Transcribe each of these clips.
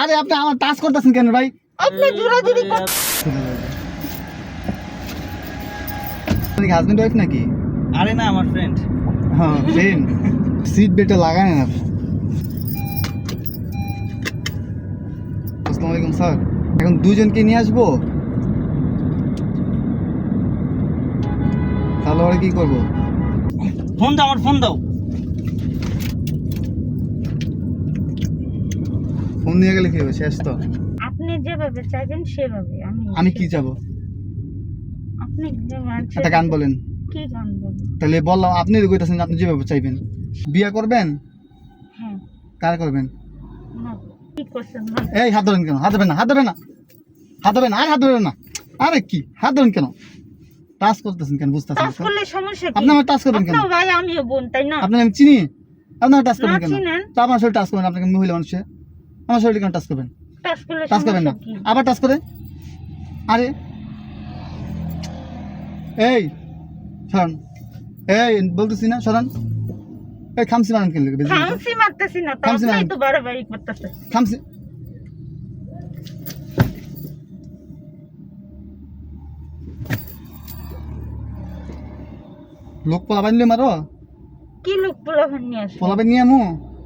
আরে আপনি আমার টাচ করতেছেন কেন ভাই? আপনি জোরাজুরি করতেছেন। আপনি কি হাজবেন্ড ওয়াইফ নাকি? আরে না, আমার ফ্রেন্ড। হ্যাঁ ফ্রেন্ড। সিট বেল্টটা লাগায় না। আসসালামু আলাইকুম স্যার। এখন দুজনকে নিয়ে আসবো, তাহলে ওরা কি করবো? ফোন দাও, আমার ফোন দাও। ফোন নিয়ে গেলে কি হবে? শেষ তো। আপনি যেভাবে চাইবেন সেভাবে আমি কি যাবো? আপনি যেভাবে একটা গান বলেন। কি গান বলবেন? তাহলে বললাম, আপনি কইতাছেন আপনি যেভাবে চাইবেন। বিয়ে করবেন? হ্যাঁ। কার করবেন? না, কি করছেন? এই হাত ধরেন কেন? হাত ধরবেন না, হাত ধরবেন না, হাত ধরবেন না, আর হাত ধরবেন না। আরে কি হাত ধরেন কেন? টাচ করতেছেন কেন? বুঝতেছেন টাচ করলে সমস্যা কি? আপনি আমার টাচ করবেন কেন? আপনার ভাই আমিও বোন, তাই না? আপনি আমি চিনি, আপনি আমার টাচ করবেন না কেন? চিনেন। তো আমার শরীর টাচ করবেন, আপনাকে মহিলা মানুষে আমার শরীরে কেন টাচ করবেন? টাচ করলে টাচ করবেন না, সমস্যা কি? আবার টাচ করে। আরে এই সরান, এই বলতেছি না সরান। এই খামসি মারেন কেন? খামসি মারতেছি না তো, খামসি আপনি মারেন। তো বাড়াবাড়ি করতেছেন। খামসি লোক পোলাবাই নিলে মারো? কি লোক পোলাপান নিয়ে আসেন? পোলাবাই নিয়ে আমু?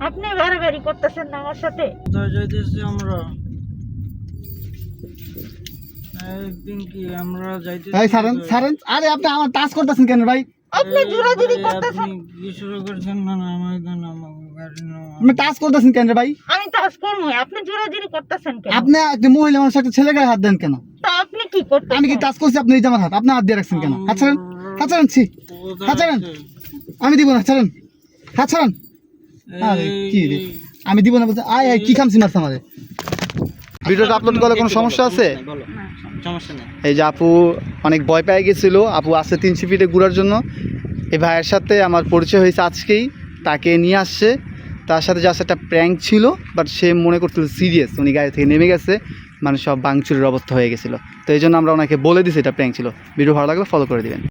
আপনি বাড়াবাড়ি করতেছেন না আমার সাথে। কোথায় যাইতেছি আমরা? এই পিঙ্কি, আমরা যাইতেছি। এই সারেন সারেন। আরে আপনি আমার টাচ করতেছেন কেন ভাই? আপনি জোরাজুরি করতেছেন। আপনি কি শুরু করছেন? না না, আমার গাড়ি নাও। আপনি টাচ করতেছেন কেন রে ভাই? আমি টাচ করবো, আপনি জোরাজুরি করতেছেন কেন? আপনি একটা মহিলা মানুষের একটা ছেলে গায়ে হাত দেন কেন? তো আপনি কি করতেছেন? আমি কি টাচ করছি? আপনি এই যে আমার হাত, আপনি হাত দিয়ে রাখছেন কেন? হাত ছাড়েন, হাত ছাড়েন। ছি, কোথায় হাত ছাড়েন। আছে? আমি দিব না, ছাড়েন, হাত ছাড়েন। আরে কি রে, আমি দিব না বলতে। আয় আয়, কি খামছি মারছে আমারে? ভিডিওটা আপলোড করলে কোনো সমস্যা আছে? বলো, সমস্যা নেই। এই যে আপু অনেক ভয় পেয়ে গেছিলো। আপু আসছে 300 ফিটে ঘোরার জন্য। এই ভাইয়ের সাথে আমার পরিচয় হয়েছে আজকেই, তাকে নিয়ে আসছে। তার সাথে জাস্ট একটা প্র্যাঙ্ক ছিল, বাট সে মনে করছিল সিরিয়াস। উনি গাড়ি থেকে নেমে গেছে, মানে সব ভাঙচুরের অবস্থা হয়ে গেছিলো। তো এই জন্য আমরা ওনাকে বলে দিছি এটা প্র্যাঙ্ক ছিল। ভিডিও ভালো লাগলে ফলো করে দিবেন।